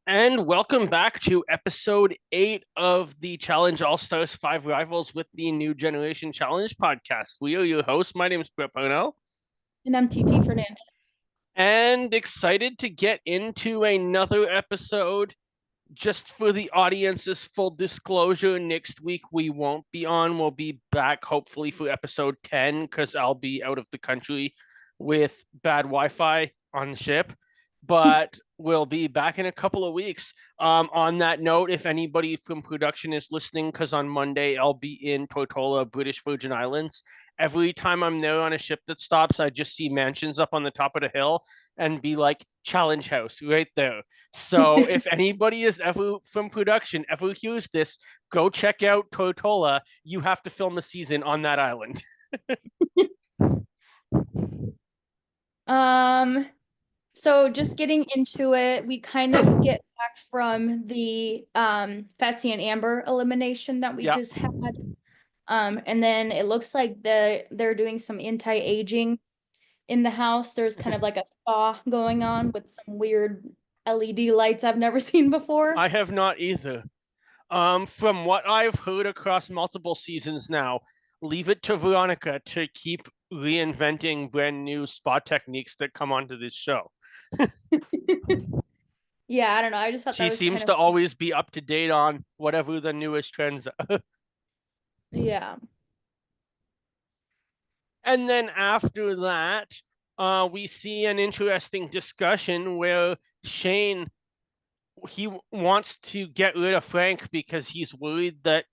And welcome back to episode 8 of the Challenge All Stars 5 Rivals with the New Generation Challenge podcast. We are your hosts. My name is Brett Parnell, And I'm TT Fernandez. and excited to get into another episode. Just for the audience's full disclosure, next week we won't be on. We'll be back hopefully for episode 10 because I'll be out of the country with bad Wi Fi on the ship. But we'll be back in a couple of weeks. On that note, if anybody from production is listening, because on Monday I'll be in Tortola, British Virgin Islands. Every time I'm there on a ship that stops, I just see mansions up on the top of the hill and be like, Challenge House right there. So if anybody is ever from production ever hears this, go check out Tortola. You have to film a season on that island. Um, so just getting into it, we kind of get back from the Fessy and Amber elimination that we Yeah. just had. And then it looks like they're doing some anti-aging in the house. There's kind of like a spa going on with some weird LED lights I've never seen before. I have not either. From what I've heard across multiple seasons now, leave it to Veronica to keep reinventing brand new spa techniques that come onto this show. Yeah, I don't know. I just thought that She was seems kind to of, always be up to date on whatever the newest trends are. yeah. And then after that, we see an interesting discussion where Shane he wants to get rid of Frank because he's worried that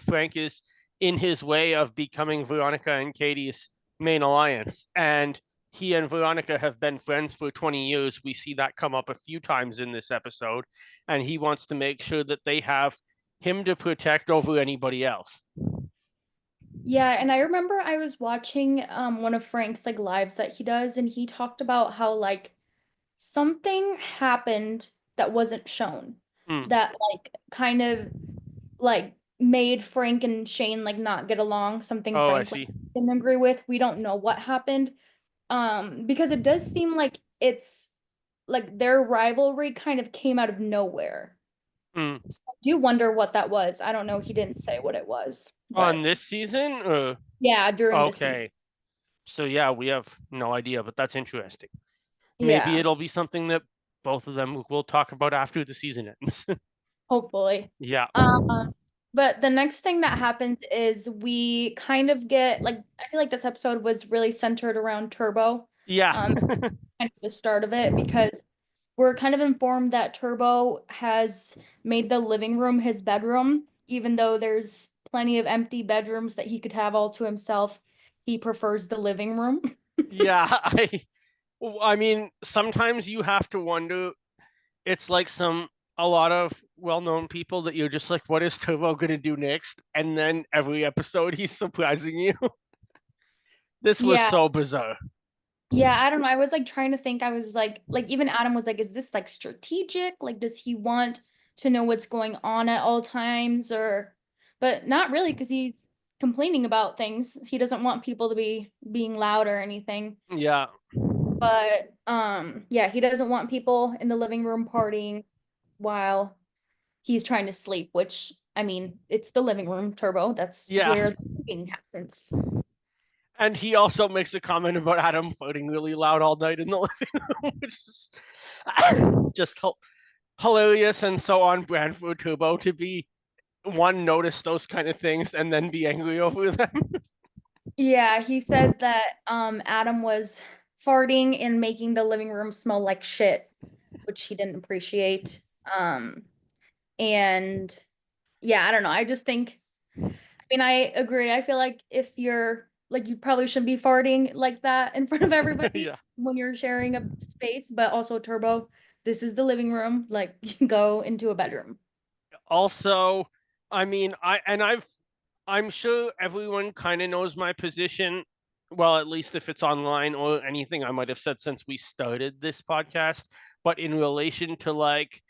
Frank is in his way of becoming Veronica and Katie's main alliance. And he and Veronica have been friends for 20 years. We see that come up a few times in this episode. And he wants to make sure that they have him to protect over anybody else. Yeah, and I remember I was watching one of Frank's like lives that he does, and he talked about how like something happened that wasn't shown Mm. that like kind of like made Frank and Shane like not get along, something Oh, I Frank like see. didn't agree with. We don't know what happened. Because it does seem like it's like their rivalry kind of came out of nowhere. Mm. So I do wonder what that was. I don't know, he didn't say what it was, On but this season? yeah, during the season. Okay. So, yeah, we have no idea, but that's interesting. Maybe Yeah, it'll be something that both of them will talk about after the season ends. hopefully. Yeah. Um, but the next thing that happens is we kind of get like I feel like this episode was really centered around Turbo, Yeah. um, kind of the start of it because we're kind of informed that Turbo has made the living room his bedroom, even though there's plenty of empty bedrooms that he could have all to himself. He prefers the living room. Yeah. I mean, sometimes you have to wonder. It's like a lot of well-known people that you're just like, what is Turbo gonna do next? And then every episode he's surprising you. This was Yeah, so bizarre. yeah, I don't know. I was like trying to think. I was like even Adam was like, is this like strategic? Like, does he want to know what's going on at all times or but not really because he's complaining about things. He doesn't want people to be being loud or anything. Yeah. But yeah, he doesn't want people in the living room partying while he's trying to sleep, which I mean, it's the living room, Turbo. That's Yeah. where the sleeping happens. And he also makes a comment about Adam farting really loud all night in the living room, which is just hilarious and so on brand for Turbo to be one notice those kind of things and then be angry over them. Yeah, he says that Adam was farting and making the living room smell like shit, which he didn't appreciate. And yeah, I don't know. I just think I mean, I agree. I feel like if you're like you probably shouldn't be farting like that in front of everybody Yeah. when you're sharing a space, but also Turbo, this is the living room. Like go into a bedroom. Also, I mean, I'm sure everyone kind of knows my position. Well, at least if it's online or anything I might have said since we started this podcast. But in relation to like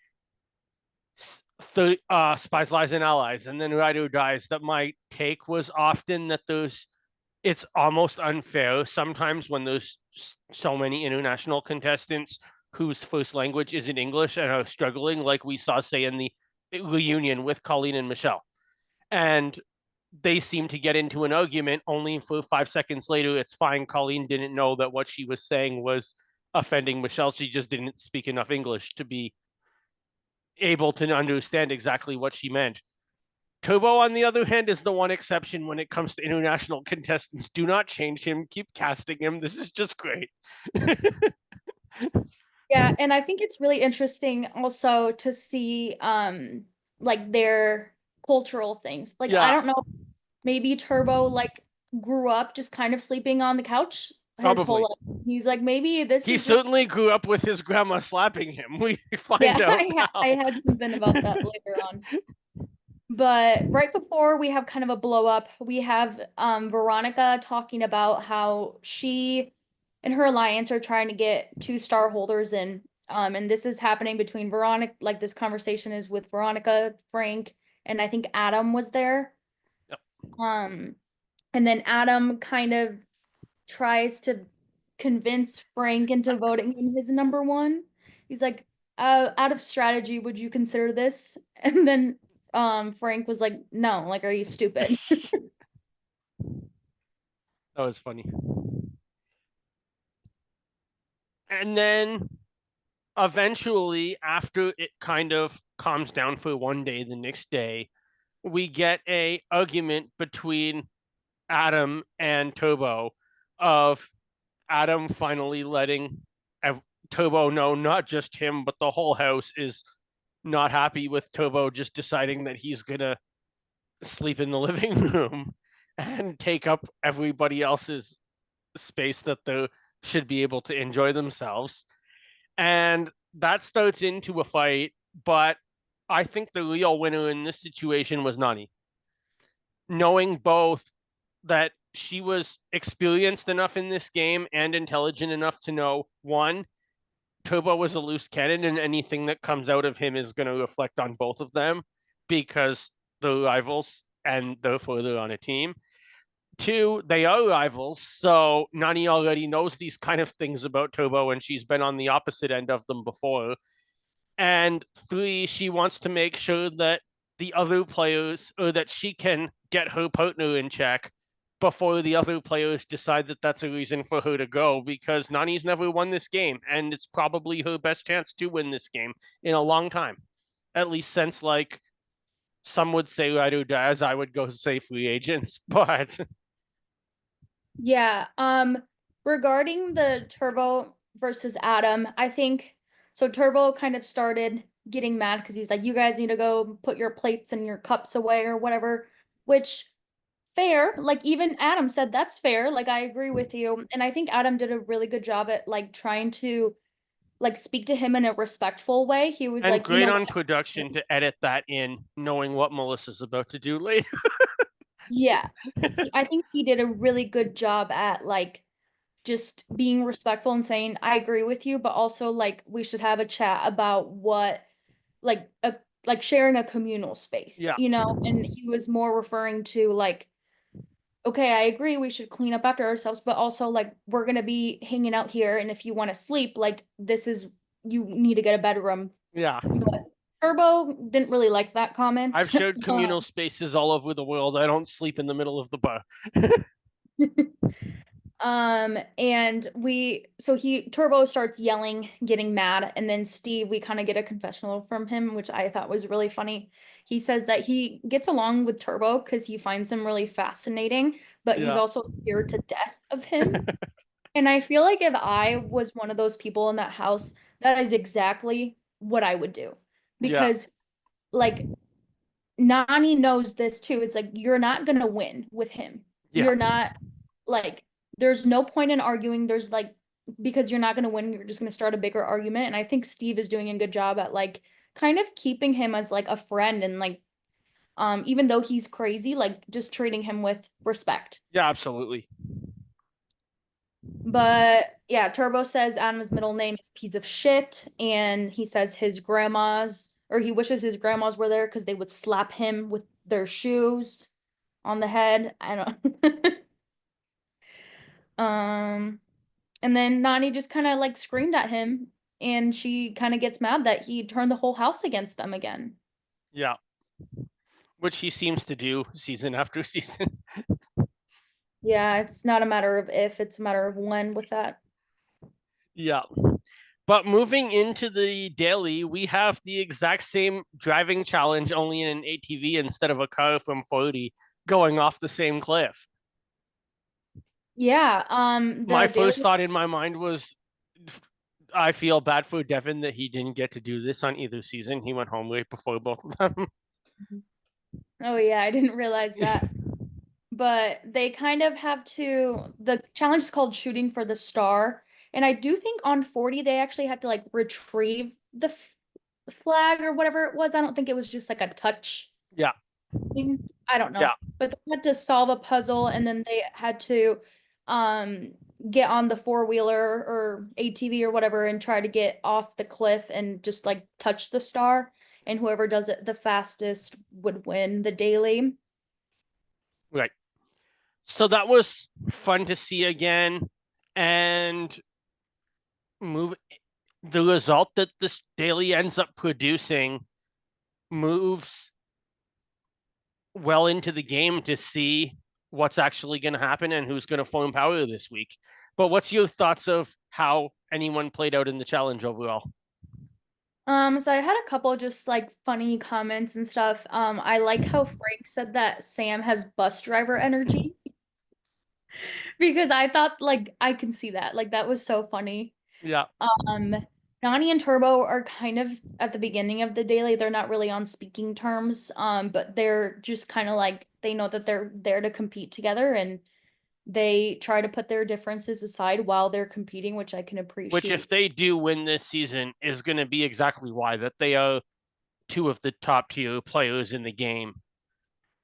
Spies, Lies, and Allies, and then Ride or Dies, that my take was often that it's almost unfair sometimes when there's so many international contestants whose first language isn't English and are struggling, like we saw, say, in the reunion with Colleen and Michelle. And they seem to get into an argument, only for 5 seconds later, it's fine. Colleen didn't know that what she was saying was offending Michelle. She just didn't speak enough English to be able to understand exactly what she meant. Turbo, on the other hand, is the one exception when it comes to international contestants. Do not change him. Keep casting him. This is just great. Yeah, and I think it's really interesting also to see like their cultural things. Like I Yeah, don't know, maybe Turbo like grew up just kind of sleeping on the couch his whole probably. life. He's like maybe this He is just certainly grew up with his grandma slapping him. We yeah, find out I now. had something about that later on. But right before we have kind of a blow up, we have Veronica talking about how she and her alliance are trying to get two star holders in. And this is happening between Veronica, like this conversation is with Veronica, Frank, and I think Adam was there. Yep. Um, and then Adam kind of tries to convince Frank into voting in his number one. He's like, out of strategy, would you consider this? And then Frank was like, no, like, are you stupid? That was funny. And then eventually, after it kind of calms down for one day, the next day, we get a argument between Adam and Turbo of Adam finally letting Turbo know not just him, but the whole house is not happy with Turbo just deciding that he's gonna sleep in the living room and take up everybody else's space that they should be able to enjoy themselves. And that starts into a fight, but I think the real winner in this situation was Nani. Knowing both that she was experienced enough in this game and intelligent enough to know one, Turbo was a loose cannon, and anything that comes out of him is going to reflect on both of them because they're rivals and therefore they're on a team. Two, they are rivals, so Nani already knows these kind of things about Turbo, and she's been on the opposite end of them before. And three, she wants to make sure that the other players, or that she can get her partner in check before the other players decide that that's a reason for her to go, because Nani's never won this game, and it's probably her best chance to win this game in a long time. At least since, like, some would say ride or die, as I would go say free agents, but Yeah. Regarding the Turbo versus Adam, I think so Turbo kind of started getting mad because he's like, you guys need to go put your plates and your cups away or whatever, which fair. Like even Adam said that's fair. Like I agree with you. And I think Adam did a really good job at like trying to like speak to him in a respectful way. He was and like, you great know on what? production to edit that in, knowing what Melissa's about to do later. Yeah. I think he did a really good job at like just being respectful and saying, I agree with you, but also like we should have a chat about what like a like sharing a communal space, Yeah, you know? And he was more referring to like, okay, I agree we should clean up after ourselves, but also like we're gonna be hanging out here and if you want to sleep, like this is you need to get a bedroom. yeah. But Turbo didn't really like that comment. I've shared communal spaces all over the world. I don't sleep in the middle of the bar. And so he Turbo starts yelling, getting mad, and then Steve, we kind of get a confessional from him, which I thought was really funny. He says that he gets along with Turbo because he finds him really fascinating, but he's Yeah, also scared to death of him. And I feel like if I was one of those people in that house, that is exactly what I would do. yeah, Because like Nani knows this too. It's like you're not gonna win with him. yeah, You're not like there's no point in arguing. There's like because you're not gonna win, you're just gonna start a bigger argument. And I think Steve is doing a good job at like kind of keeping him as like a friend and like even though he's crazy, like just treating him with respect. yeah, absolutely. But yeah, Turbo says Adam's middle name is piece of shit, and he says his grandmas or he wishes his grandmas were there because they would slap him with their shoes on the head. I don't. um, and then Nani just kind of like screamed at him, and she kind of gets mad that he turned the whole house against them again. Yeah. Which he seems to do season after season. Yeah, it's not a matter of if, it's a matter of when with that. Yeah. But moving into the daily, we have the exact same driving challenge, only in an ATV instead of a car from 40 going off the same cliff. Yeah, My the daily. first thought in my mind was I feel bad for Devin that he didn't get to do this on either season. He went home right before both of them. Oh yeah, I didn't realize that. But they kind of have to, the challenge is called shooting for the star. And I do think on 40 they actually had to like retrieve the flag or whatever it was. I don't think it was just like a touch Yeah. thing. I don't Yeah. know. But they had to solve a puzzle and then they had to um get on the four-wheeler or ATV or whatever and try to get off the cliff and just like touch the star. And whoever does it the fastest would win the daily. Right. So that was fun to see again. And move the result that this daily ends up producing moves well into the game to see what's actually going to happen and who's going to form power this week. But what's your thoughts of how anyone played out in the challenge overall? So I had a couple just like funny comments and stuff. I like how Frank said that Sam has bus driver energy because I thought like I can see that. Like that was so funny. Yeah, Um, Donnie and Turbo are kind of at the beginning of the daily, they're not really on speaking terms. But they're just kind of like they know that they're there to compete together and they try to put their differences aside while they're competing, which I can which if appreciate. they do win this season is going to be exactly why that they are two of the top tier players in the game.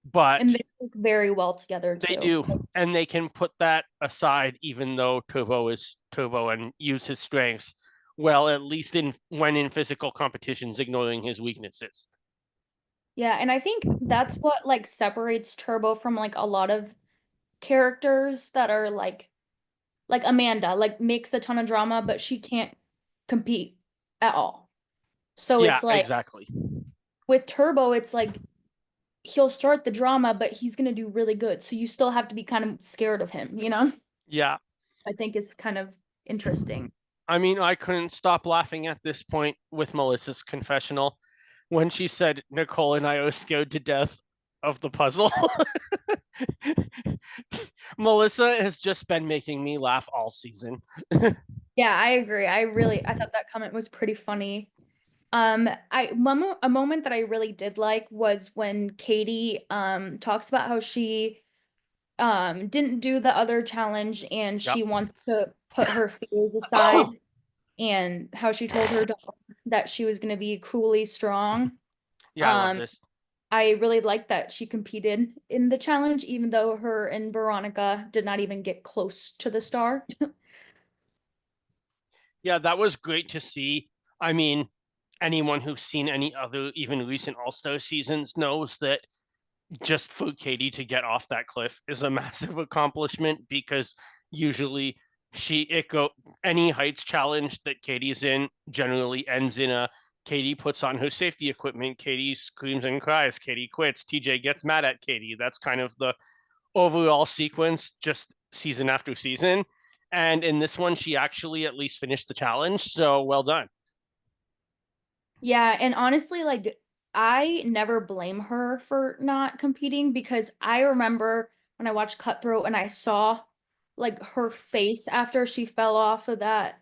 And But they work very well together they too. do, and they can put that aside even though Turbo is Turbo and use his strengths well, at least in when in physical competitions, ignoring his weaknesses. Yeah, and I think that's what like separates Turbo from like a lot of characters that are like Amanda, like makes a ton of drama, but she can't compete at all. So Yeah, it's like exactly. with Turbo, it's like he'll start the drama, but he's gonna do really good. So you still have to be kind of scared of him, you know? Yeah. I think is kind of interesting. I mean, I couldn't stop laughing at this point with Melissa's confessional when she said, Nicole and I are scared to death of the puzzle. Melissa has just been making me laugh all season. Yeah, I agree. I thought that comment was pretty funny. A moment that I really did like was when Katie talks about how she didn't do the other challenge and Yep. she wants to put her fears aside and how she told her dog that she was going to be cruelly strong. Yeah, I love Um, this. I really liked that she competed in the challenge, even though her and Veronica did not even get close to the star. Yeah, that was great to see. I mean, anyone who's seen any other, even recent All Star seasons, knows that just for Katie to get off that cliff is a massive accomplishment because usually she it go any heights challenge that Katie's in generally ends in a Katie puts on her safety equipment, Katie screams and cries, Katie quits, TJ gets mad at Katie. That's kind of the overall sequence just season after season. And in this one, she actually at least finished the challenge. So well done. Yeah, and honestly, like I never blame her for not competing because I remember when I watched Cutthroat and I saw like her face after she fell off of that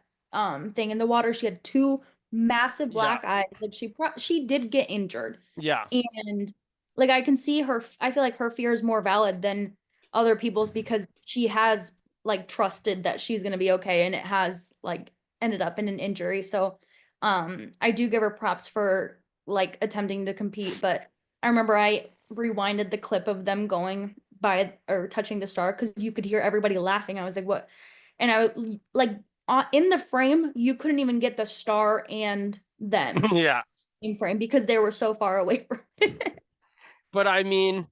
thing in the water. She had two massive Yeah. black eyes. Like she did get injured. Yeah. And like I can see her, I feel like her fear is more valid than other people's because she has like trusted that she's gonna be okay and it has like ended up in an injury. So I do give her props for like attempting to compete, but I remember I rewinded the clip of them going by or touching the star because you could hear everybody laughing. I was like, what? And like in the frame, you couldn't even get the star and them Yeah. in frame because they were so far away from it. But I mean,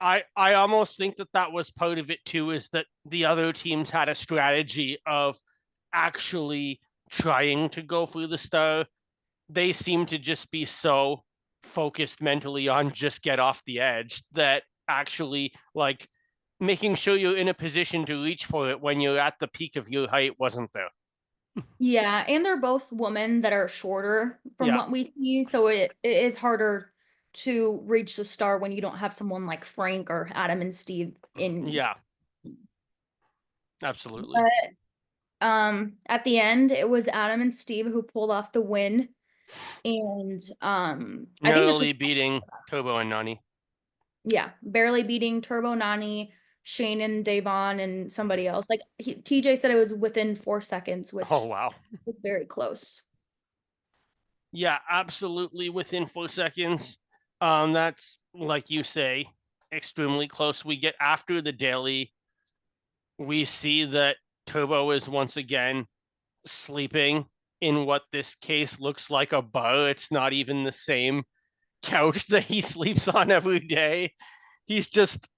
I almost think that that was part of it too, is that the other teams had a strategy of actually trying to go for the star. They seem to just be so focused mentally on just get off the edge that actually like making sure you're in a position to reach for it when you're at the peak of your height wasn't there. Yeah, and they're both women that are shorter from Yeah, what we see, so it is harder to reach the star when you don't have someone like Frank or Adam and Steve in. yeah, absolutely. But at the end, it was Adam and Steve who pulled off the win, and I think this was Narrowly beating Turbo and Nani. yeah, barely beating Turbo Nani, Shane and Davon and somebody else. Like TJ said, it was within 4 seconds, Oh which wow. was very close. Yeah, absolutely within 4 seconds. That's like you say, extremely close. We get after the daily, we see that Turbo is once again sleeping in what this case looks like a bar. It's not even the same couch that he sleeps on every day. He's just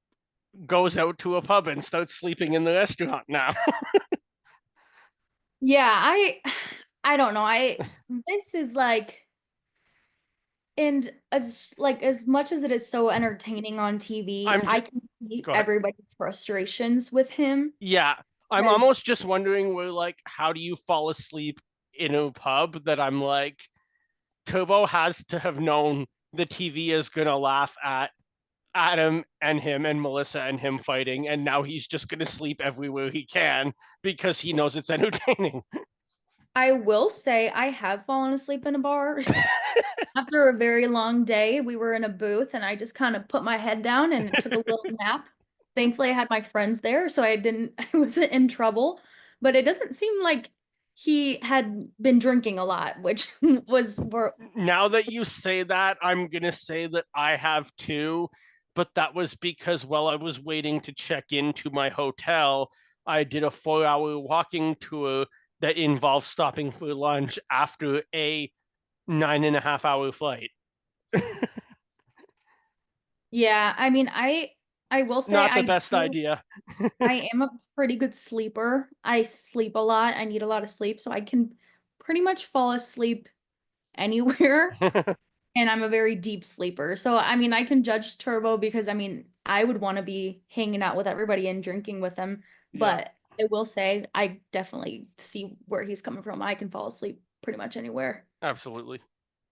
goes out to a pub and starts sleeping in the restaurant now. Yeah, I don't know. This is like and as much as it is so entertaining on TV, I'm I just can see go ahead. everybody's frustrations with him Yeah, I'm because almost just wondering where like how do you fall asleep in a pub that I'm like Turbo has to have known the TV is gonna laugh at Adam and him and Melissa and him fighting, and now he's just gonna sleep everywhere he can because he knows it's entertaining. I will say I have fallen asleep in a bar. After a very long day, we were in a booth and I just kind of put my head down and took a little nap. Thankfully, I had my friends there, so I didn't, I wasn't in trouble. But it doesn't seem like he had been drinking a lot, which was for, Now that you say that, I'm gonna say that I have too, but that was because while I was waiting to check into my hotel, I did a 4 hour walking tour that involved stopping for lunch after a 9.5 hour flight. yeah, I mean, I will say Not the best idea. I am a pretty good sleeper. I sleep a lot. I need a lot of sleep, so I can pretty much fall asleep anywhere. And I'm a very deep sleeper. So, I mean, I can judge Turbo because, I mean, I would want to be hanging out with everybody and drinking with them. Yeah, But I will say, I definitely see where he's coming from. I can fall asleep pretty much anywhere. absolutely.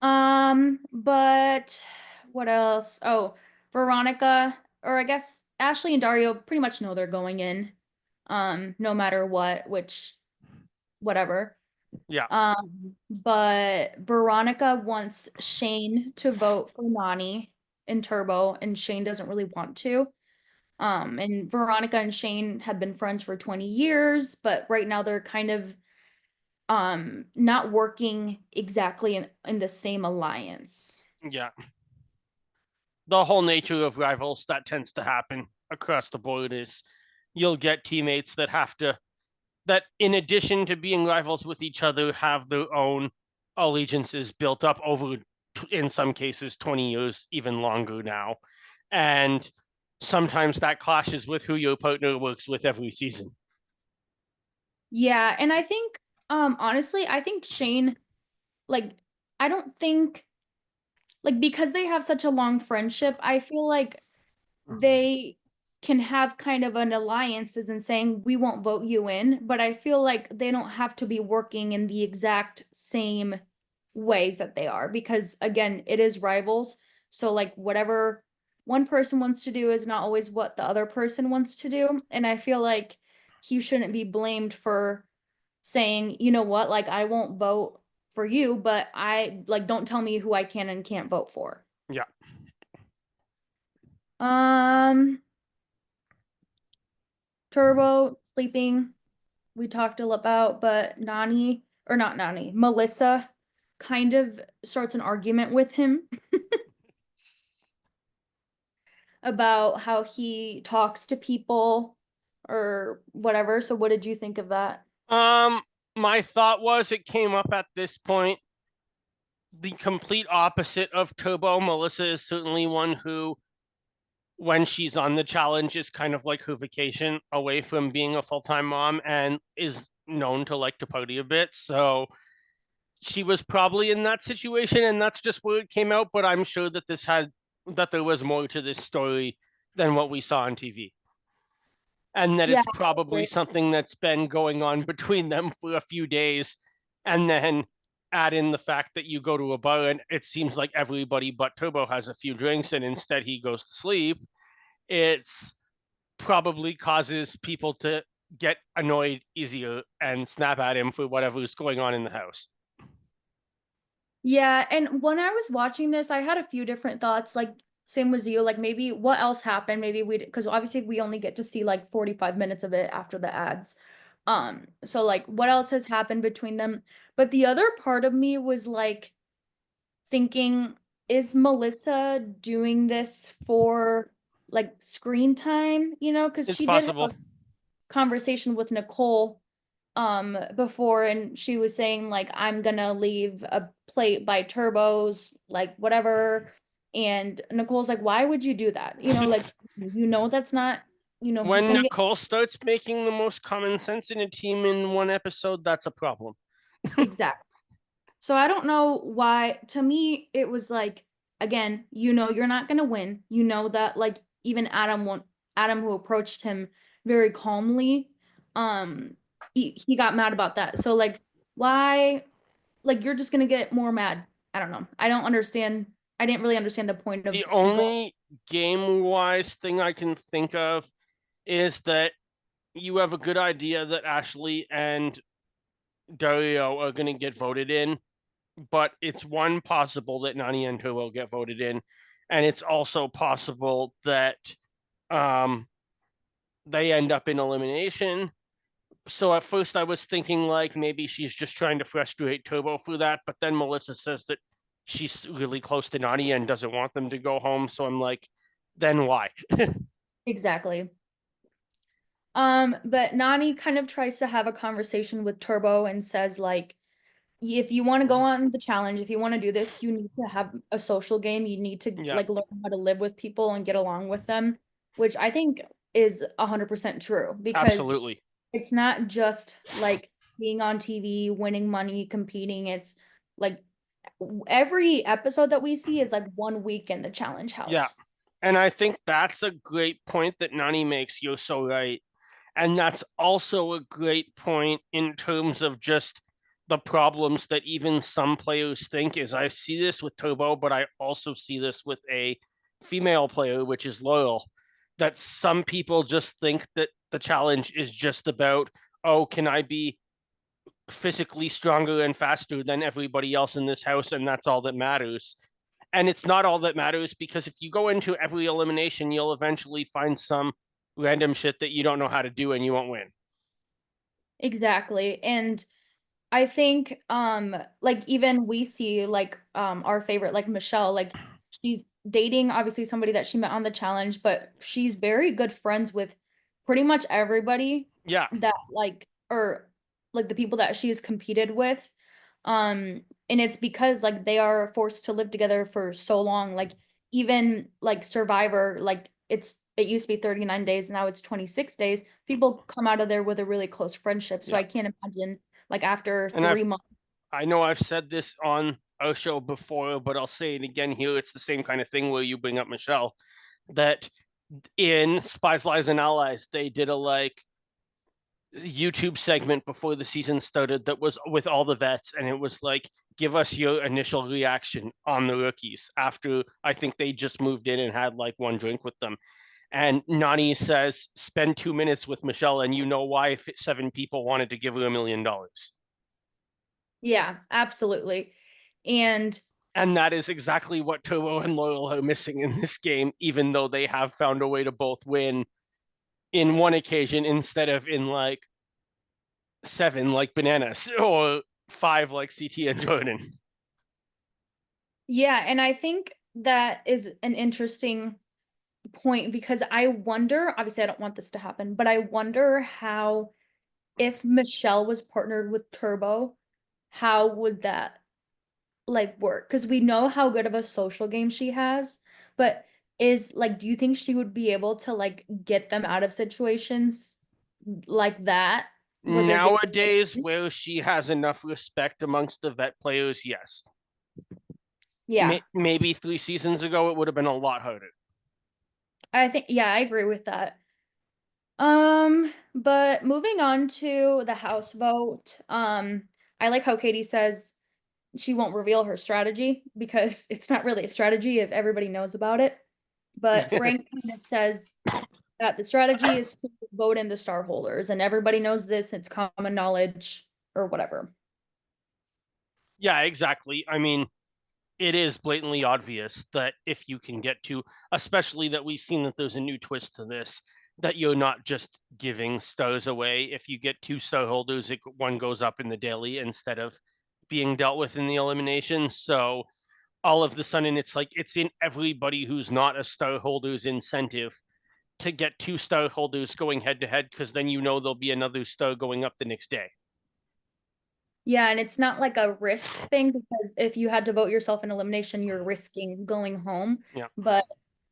But what else? Oh, Veronica, or I guess Ashley and Dario pretty much know they're going in, no matter what, which, whatever. Yeah, But Veronica wants Shane to vote for Nani in Turbo, and Shane doesn't really want to. And Veronica and Shane have been friends for 20 years, but right now they're kind of not working exactly in the same alliance. yeah. The whole nature of rivals that tends to happen across the board is you'll get teammates that have to that in addition to being rivals with each other have their own allegiances built up over in some cases 20 years even longer now, and sometimes that clashes with who your partner works with every season. Yeah, and I think honestly, I think Shane like I don't think like because they have such a long friendship, I feel like they can have kind of an alliances and saying we won't vote you in, but I feel like they don't have to be working in the exact same ways that they are because again, it is rivals. So like whatever one person wants to do is not always what the other person wants to do, and I feel like he shouldn't be blamed for saying, "You know what? Like I won't vote for you, but I like don't tell me who I can and can't vote for." Yeah, Um Turbo sleeping, we talked a lot about, but Nani, or not Nani, Melissa kind of starts an argument with him about how he talks to people or whatever. So, what did you think of that? um my thought was it came up at this point the complete opposite of Turbo. Melissa is certainly one who when she's on the challenge is kind of like her vacation away from being a full-time mom and is known to like to party a bit. So she was probably in that situation, and that's just where it came out. But I'm sure that there was more to this story than what we saw on TV, and that Yeah, it's probably something that's been going on between them for a few days, and then add in the fact that you go to a bar and it seems like everybody but Turbo has a few drinks and instead he goes to sleep. It's probably causes people to get annoyed easier and snap at him for whatever's going on in the house. yeah, and when I was watching this, I had a few different thoughts, like, same with you, like, maybe what else happened? Maybe we, because obviously we only get to see, like, 45 minutes of it after the ads. So, like, what else has happened between them? But the other part of me was, like, thinking, is Melissa doing this for, like, screen time? You know, because It's she did have possible. a conversation with Nicole before, and she was saying like, I'm gonna leave a plate by Turbo's, like whatever. And Nicole's like, why would you do that? You know, like, that's not, he's When gonna get. Nicole starts making the most common sense in a team in one episode, that's a problem. Exactly. So I don't know why. To me, it was like, again, you're not gonna win. You know that, like, even Adam, who approached him very calmly, he got mad about that. So like, why? Like, you're just gonna get more mad. I don't know. I don't understand. I didn't really understand the point The of going. only game wise thing I can think of is that you have a good idea that Ashley and Dario are going to get voted in, but it's one possible that Nani and Tur will get voted in, and it's also possible that um, they end up in elimination. So at first I was thinking like maybe she's just trying to frustrate Turbo for that, but then Melissa says that she's really close to Nani and doesn't want them to go home. So I'm like, then why? Exactly. But Nani kind of tries to have a conversation with Turbo and says like, if you want to go on the challenge, if you want to do this, you need to have a social game. You need to Yeah, like learn how to live with people and get along with them, which I think is 100% true, because absolutely. it's not just like being on TV, winning money, competing. It's like every episode that we see is like 1 week in the challenge Yeah. house. And I think that's a great point that Nani makes. You're so right. And that's also a great point in terms of just the problems that even some players think is. I see this with Turbo, but I also see this with a female player, which is Loyal, that some people just think that the challenge is just about, oh, can I be physically stronger and faster than everybody else in this house? And that's all that matters. And it's not all that matters because if you go into every elimination, you'll eventually find some random shit that you don't know how to do and you won't win. Exactly. And I think like, even we see like our favorite, like Michelle, like, she's dating obviously somebody that she met on the challenge, but she's very good friends with pretty much everybody Yeah. that, like, or like the people that she's competed with. And it's because like they are forced to live together for so long. Like, even like Survivor, like, it used to be 39 days, now it's 26 days. People come out of there with a really close friendship. So Yeah. I can't imagine like after And 3 months. I know I've said this on our show before, but I'll say it again here. It's the same kind of thing where you bring up Michelle that in Spies, Lies, and Allies, they did a like YouTube segment before the season started that was with all the vets, and it was like, give us your initial reaction on the rookies after I think they just moved in and had like one drink with them. And Nani says, spend 2 minutes with Michelle, and you know why if 7 people wanted to give her $1 million. Yeah, absolutely. And And that is exactly what Turbo and Loyal are missing in this game, even though they have found a way to both win in one occasion instead of in like seven like Bananas or five like CT and Jordan. yeah, and I think that is an interesting point, because I wonder, obviously I don't want this to happen, but I wonder how, if Michelle was partnered with Turbo, how would that like work? Because we know how good of a social game she has, but is like, do you think she would be able to like get them out of situations like that? Would there be Nowadays, where she has enough respect amongst the vet players, yes. yeah. Maybe 3 seasons ago, it would have been a lot harder. I think yeah, I agree with that. But moving on to the House vote, I like how Katie says she won't reveal her strategy because it's not really a strategy if everybody knows about it. But Frank kind of says that the strategy is to vote in the star holders, and everybody knows this, it's common knowledge or whatever. Yeah, exactly. I mean, it is blatantly obvious that if you can get to, especially that we've seen that there's a new twist to this, that you're not just giving stars away. If you get 2 star holders, one goes up in the daily instead of being dealt with in the elimination. So all of the sudden, it's like it's in everybody who's not a star holder's incentive to get 2 star holders going head to head, because then you know there'll be another star going up the next day. Yeah, and it's not like a risk thing because if you had to vote yourself in elimination, you're risking going home. Yeah. But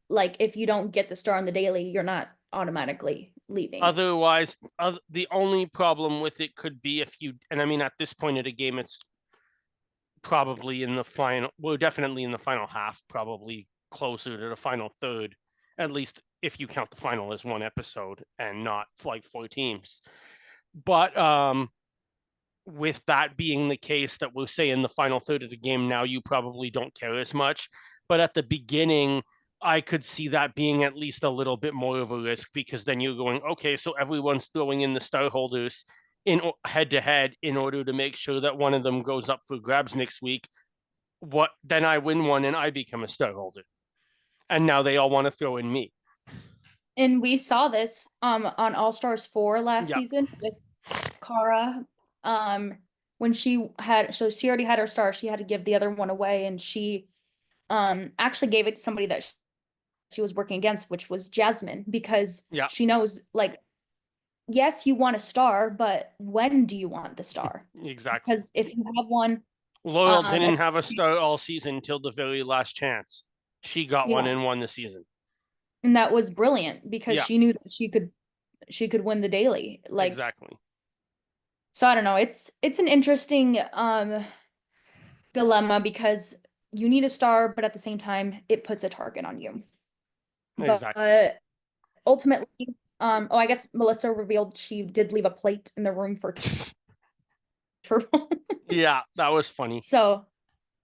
like if you don't get the star on the daily, you're not automatically leaving. Otherwise, the only problem with it could be if you, and I mean, at this point of the game, it's probably in the final, we're definitely in the final half, probably closer to the final third, at least if you count the final as one episode and not like 4 teams. But with that being the case, that we'll say in the final third of the game now, you probably don't care as much. But at the beginning, I could see that being at least a little bit more of a risk, because then you're going, okay, so everyone's throwing in the star holders in head to head in order to make sure that one of them goes up for grabs next week. What then? I win one and I become a star holder, and now they all want to throw in me. And we saw this on All Stars 4 last Yeah, season with Cara. Um when she already had her star, she had to give the other one away and she actually gave it to somebody that she was working against, which was Jasmine, because yeah, she knows like yes, you want a star, but when do you want the star? exactly. Because if you have one, Loyal um, didn't have a star all season till the very last chance. She got one yeah, and won the season. and that was brilliant because Yeah, she knew that she could win the daily. Like, exactly. so I don't know. It's an interesting dilemma because you need a star, but at the same time, it puts a target on you. But Exactly. ultimately, oh, I guess Melissa revealed she did leave a plate in the room for Turbo. Yeah, that was funny. So,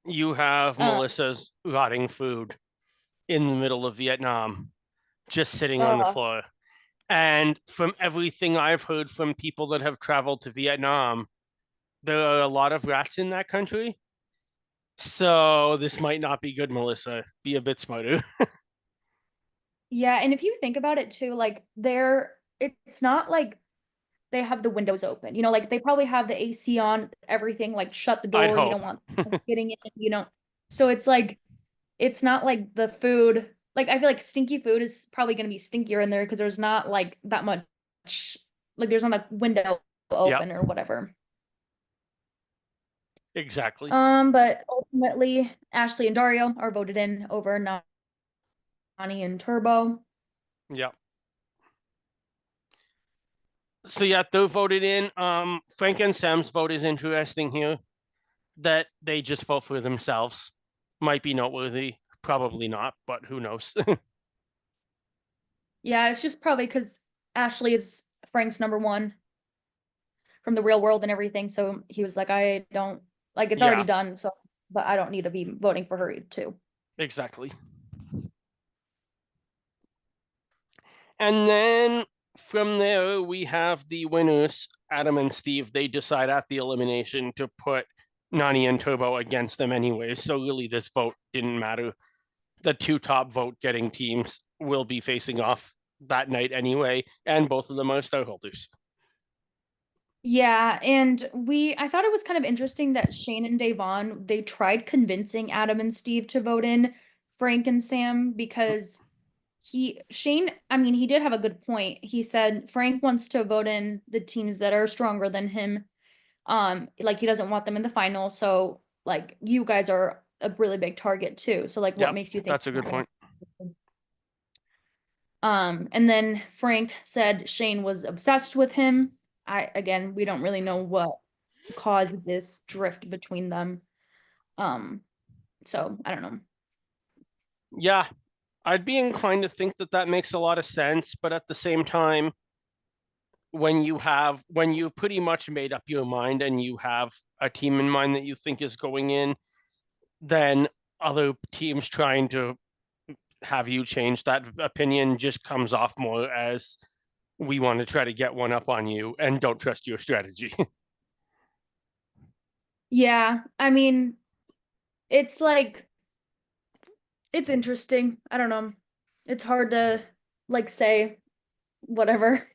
You have uh, Melissa's rotting food in the middle of Vietnam, just sitting on the uh, floor. And from everything I've heard from people that have traveled to Vietnam, there are a lot of rats in that country. So this might not be good, Melissa. Be a bit smarter. yeah, and if you think about it too, like it's not like they have the windows open. Like they probably have the AC on, everything, like shut the I'd door, you hope. don't want getting in. So it's like it's not like the food, like I feel like stinky food is probably gonna be stinkier in there because there's not like that much like there's not a window Yep, open or whatever. exactly. But ultimately Ashley and Dario are voted in over Nani and Turbo. Yep. So yeah, they're voted in. Frank and Sam's vote is interesting here. That they just vote for themselves might be noteworthy. Probably not, but who knows? Yeah, it's just probably because Ashley is Frank's number one from the real world and everything. So he was like, I don't like it's already Yeah, done. So, but I don't need to be voting for her too. exactly. And then from there, we have the winners, Adam and Steve. They decide at the elimination to put Nani and Turbo against them anyway. So really, this vote didn't matter. The 2 top vote getting teams will be facing off that night anyway, and both of them are star holders. Yeah, and I thought it was kind of interesting that Shane and Davon, they tried convincing Adam and Steve to vote in Frank and Sam because Shane, I mean, he did have a good point. He said Frank wants to vote in the teams that are stronger than him. Like he doesn't want them in the final, so like you guys are a really big target too. So like what Yep, makes you think that's a you're good not gonna point. and then Frank said Shane was obsessed with him. again, we don't really know what caused this drift between them. Um, so I don't know. Yeah, I'd be inclined to think that that makes a lot of sense, but at the same time, when you've pretty much made up your mind and you have a team in mind that you think is going in, then other teams trying to have you change that opinion just comes off more as we want to try to get one up on you and don't trust your strategy. Yeah, I mean, it's like it's interesting. I don't know. It's hard to like say whatever.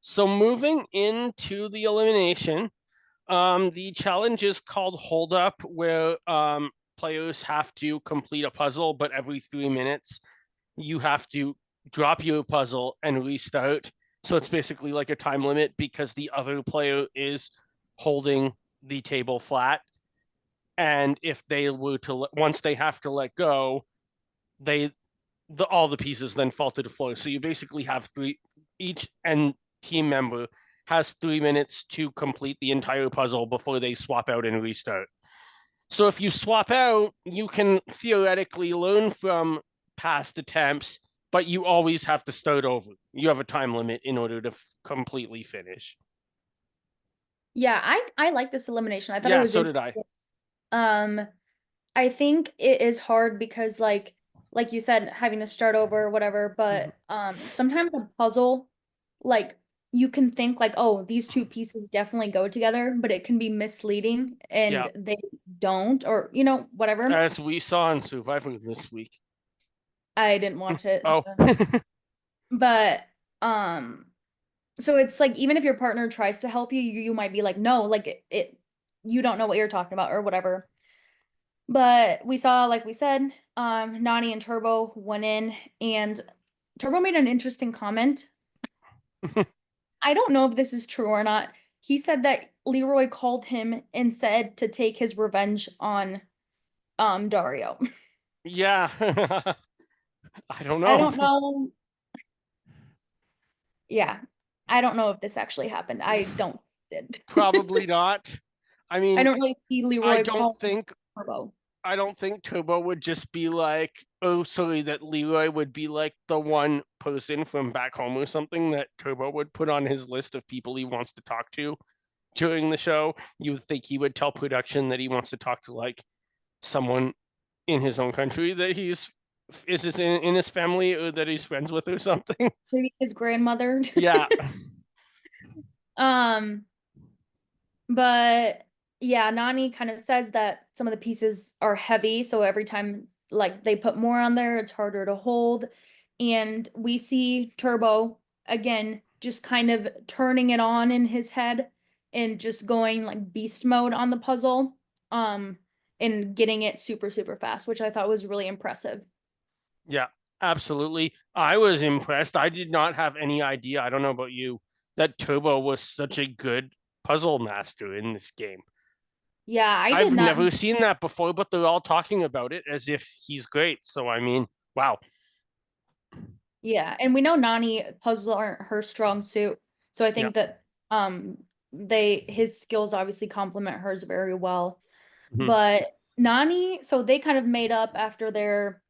So moving into the elimination, the challenge is called Hold Up, where players have to complete a puzzle, but every 3 minutes you have to drop your puzzle and restart. So it's basically like a time limit because the other player is holding the table flat. And if they were to, once they have to let go, they all the pieces then fall to the floor. So you basically have three, each and team member has 3 minutes to complete the entire puzzle before they swap out and restart. So if you swap out, you can theoretically learn from past attempts, but you always have to start over. You have a time limit in order to completely finish. Yeah, I like this elimination. I thought it Yeah, was so interesting. did I. Um, I think it is hard because like you said, having to start over or whatever, Mhm. but sometimes a puzzle, like you can think like, oh, these two pieces definitely go together, but it can be misleading Yeah, and they don't, or whatever. as we saw in Survivor this week. I didn't watch it. Oh, But um so it's like even if your partner tries to help you, you might be like, no, like it you don't know what you're talking about or whatever. But we saw, like we said, Nani and Turbo went in, and Turbo made an interesting comment. I don't know if this is true or not. He said that Leroy called him and said to take his revenge on Dario. yeah. I don't I know. don't know. Yeah. I don't know if this actually happened. I don't did. Probably not. I I mean, don't really see I Leroy don't calling think Turbo. I don't think Turbo would just be like, oh, sorry, that Leroy would be like the one person from back home or something that Turbo would put on his list of people he wants to talk to during the show. You would think he would tell production that he wants to talk to like someone in his own country that he's is this in his family or that he's friends with or something. Maybe his grandmother. Yeah. Um, But yeah, Nani kind of says that some of the pieces are heavy, so every time like they put more on there, it's harder to hold. And we see Turbo again just kind of turning it on in his head and just going like beast mode on the puzzle. Um and getting it super super fast, which I thought was really impressive. Yeah, absolutely. I was impressed. I did not have any idea. I don't know about you, that Turbo was such a good puzzle master in this game. Yeah, I I've did not. never seen that before, but they're all talking about it as if he's great. So, I mean, wow. Yeah, and we know Nani puzzles aren't her strong suit. So I Yeah. think that they his skills obviously complement hers very well. Mhm. But Nani, so they kind of made up after their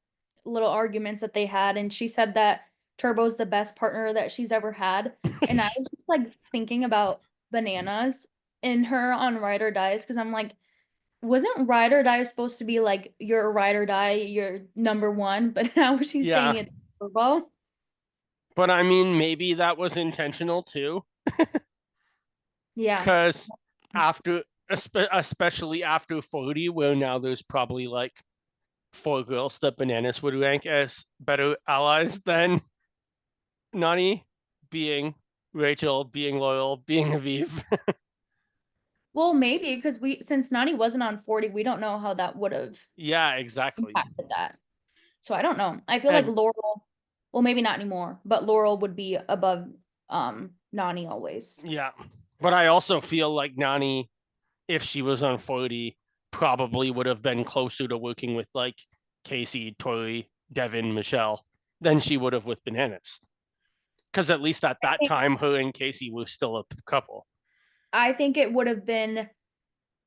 little arguments that they had, and she said that Turbo's the best partner that she's ever had. And I was just like thinking about Bananas in her on Ride or Dies because I'm like, wasn't Ride or Die supposed to be like you're a ride or die, you're number one, but now she's saying Yeah. it's Turbo. But I mean, maybe that was intentional too, Yeah. because after, especially after 40, where now there's probably like four girls that Bananas would rank as better allies than Nani, being Rachel, being loyal, being Aviv. Well, maybe because we since Nani wasn't on 40, we don't know how that would have Yeah, exactly. impacted that. So I don't know. I feel like And Laurel, well, maybe not anymore, but Laurel would be above Nani always. yeah, but I also feel like Nani, if she was on 40, probably would have been closer to working with like Casey, Tori, Devin, Michelle than she would have with Bananas. Because at least at I that think time, her and Casey were still a couple. I think it would have been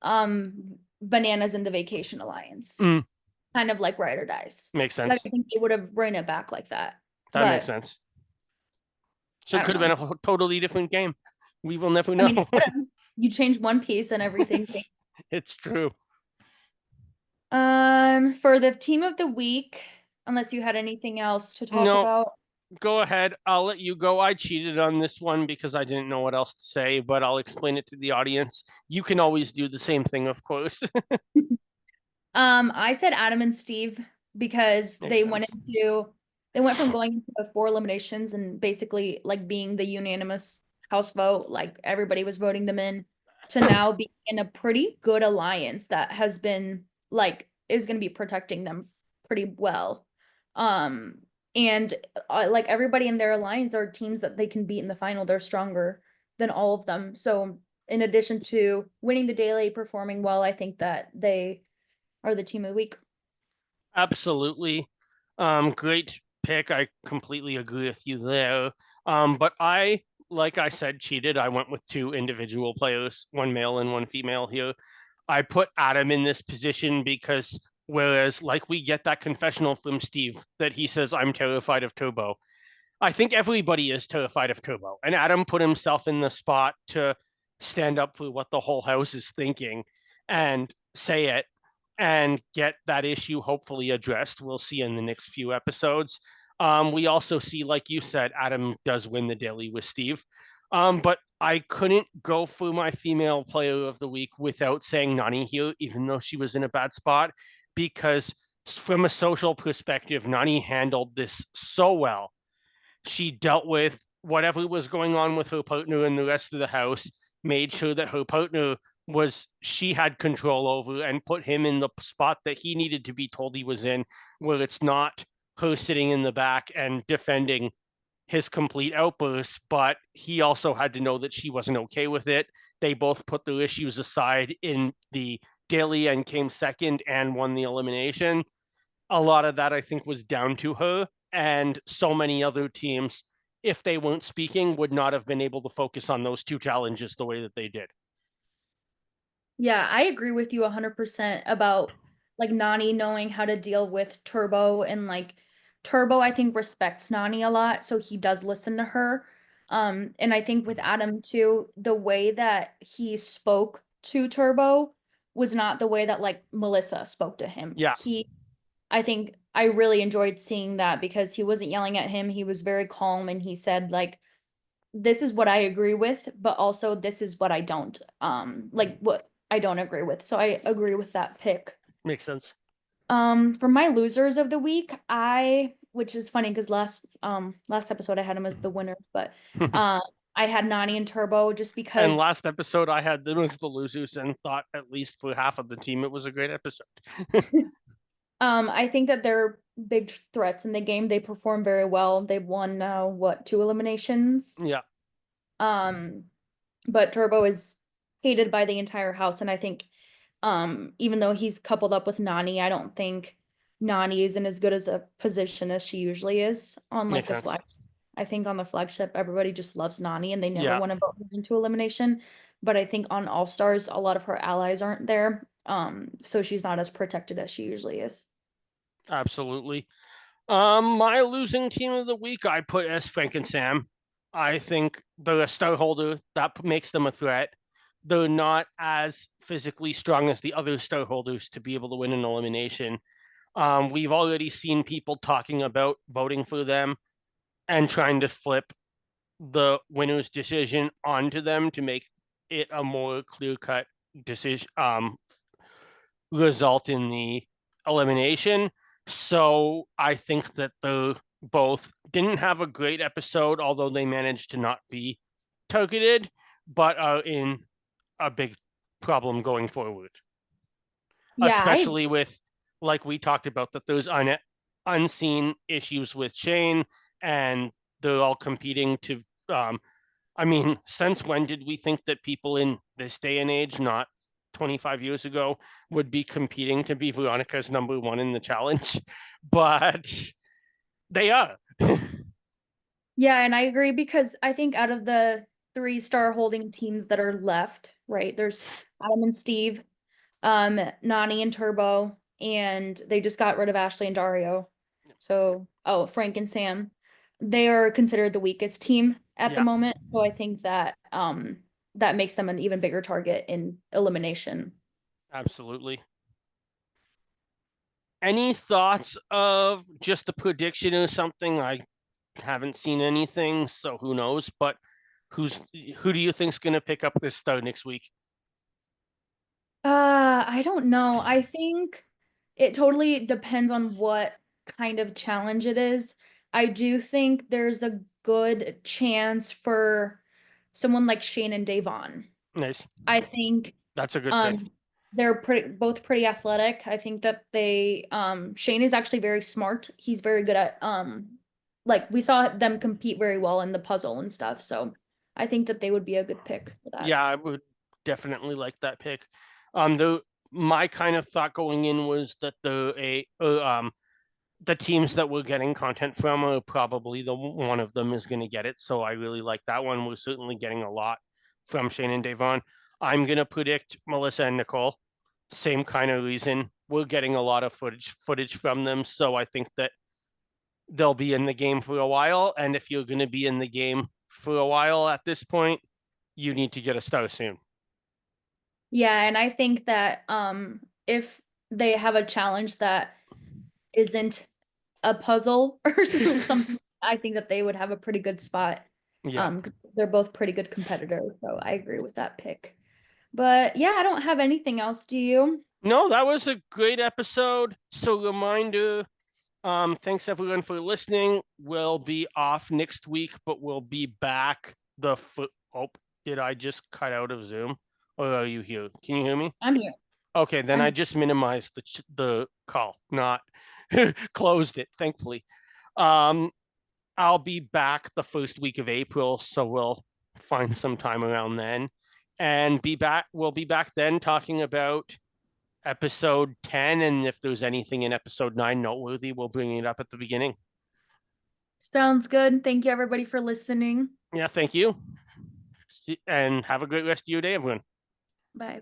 Bananas in the Vacation Alliance. Mm, Kind of like Ride or Dies. makes Like sense. I think they would have bring it back like that. That makes But sense. So I it don't could have know. been a totally different game. We will never I mean, know. you change one piece and everything. It's true. For the team of the week, unless you had anything else to talk No, about. go ahead. I'll let you go. I cheated on this one because I didn't know what else to say, but I'll explain it to the audience. You can always do the same thing, of course. I said Adam and Steve because Makes sense. they went from going into the four eliminations and basically like being the unanimous house vote, like everybody was voting them in, to now being in a pretty good alliance that has been like is going to be protecting them pretty well. Um and like everybody in their alliance are teams that they can beat in the final. They're stronger than all of them. So in addition to winning the daily, performing well, I think that they are the team of the week. Absolutely. Great pick. I completely agree with you there. But like I said, cheated. I went with two individual players, one male and one female here. I put Adam in this position because whereas like we get that confessional from Steve that he says I'm terrified of Turbo. I think everybody is terrified of Turbo. And Adam put himself in the spot to stand up for what the whole house is thinking and say it and get that issue hopefully addressed. We'll see in the next few episodes. We also see, like you said, Adam does win the daily with Steve. But I couldn't go for my female player of the week without saying Nani here, even though she was in a bad spot, because from a social perspective, Nani handled this so well. She dealt with whatever was going on with her partner and the rest of the house, made sure that her partner was she had control over and put him in the spot that he needed to be told he was in, where it's not her sitting in the back and defending his complete outburst, but he also had to know that she wasn't okay with it. They both put their issues aside in the daily and came second and won the elimination. A lot of that I think was down to her, and so many other teams, if they weren't speaking, would not have been able to focus on those two challenges the way that they did. Yeah, I agree with you 100% about like Nani knowing how to deal with Turbo and like Turbo I think respects Nani a lot, so he does listen to her. And I think with Adam too, the way that he spoke to Turbo was not the way that like Melissa spoke to him. Yeah, I think I really enjoyed seeing that because he wasn't yelling at him. He was very calm and he said like this is what I agree with, but also this is what I don't like what I don't agree with. So I agree with that pick. makes sense. For my losers of the week, which is funny because last episode I had him as the winner, but um I had Nani and Turbo just And because last episode, I had them as the losers and thought at least for half of the team it was a great episode. I think that they're big threats in the game. They perform very well. They've won now what, two eliminations? Yeah, Um but Turbo is hated by the entire house, and I think even though he's coupled up with Nani, I don't think Nani is in as good as a position as she usually is on like makes the sense. flag. I think on the flagship everybody just loves Nani and they never Yeah, want to vote her into elimination, but I think on All Stars a lot of her allies aren't there, so she's not as protected as she usually is. absolutely. My losing team of the week, I put as Frank and Sam. I think they're a star holder. That makes them a threat. They're not as physically strong as the other star holders to be able to win an elimination. We've already seen people talking about voting for them and trying to flip the winner's decision onto them to make it a more clear cut decision result in the elimination. So I think that the both didn't have a great episode, although they managed to not be targeted, but are in a big problem going forward, Yeah, especially with, like we talked about, that there's unseen issues with Shane and they're all competing to. I mean, since when did we think that people in this day and age, not 25 years ago, would be competing to be Veronica's number one in the challenge? But they are. Yeah, and I agree because I think out of the three-star holding teams that are left, right, there's Adam and Steve, Nani and Turbo, and they just got rid of Ashley and Dario. So, oh, Frank and Sam. They are considered the weakest team at the Yeah, moment. So I think that that makes them an even bigger target in elimination. absolutely. Any thoughts of just a prediction or something? I haven't seen anything, so who knows? But who do you think's going to pick up this star next week? I don't know. I think it totally depends on what kind of challenge it is. I do think there's a good chance for someone like Shane and Davon. Nice. I think That's a good pick. um they're both pretty athletic. I think that they Shane is actually very smart. He's very good at like we saw them compete very well in the puzzle and stuff. So I think that they would be a good pick for that. Yeah, I would definitely like that pick. The my kind of thought going in was that the teams that we're getting content from are probably the one of them is going to get it. So I really like that one. We're certainly getting a lot from Shane and Davon. I'm going to predict Melissa and Nicole. Same kind of reason. We're getting a lot of footage from them, so I think that they'll be in the game for a while. And if you're going to be in the game for a while at this point, you need to get a star soon. Yeah, and I think that if they have a challenge that isn't a puzzle or something, I think that they would have a pretty good spot. Yeah. 'Cause they're both pretty good competitors, so I agree with that pick. But yeah, I don't have anything else. Do you? No, that was a great episode. So reminder, thanks everyone for listening. We'll be off next week, but we'll be back the foot. Oh, did I just cut out of Zoom? Or are you here? Can you hear me? I'm here. Okay, then I I'm just minimized the call, not closed it, thankfully. Um, I'll be back the first week of April, so we'll find some time around then and be back. We'll be back then talking about episode 10. And if there's anything in episode 9 noteworthy, we'll bring it up at the beginning. Sounds good. Thank you everybody for listening. Yeah, thank you. And have a great rest of your day, everyone. Bye.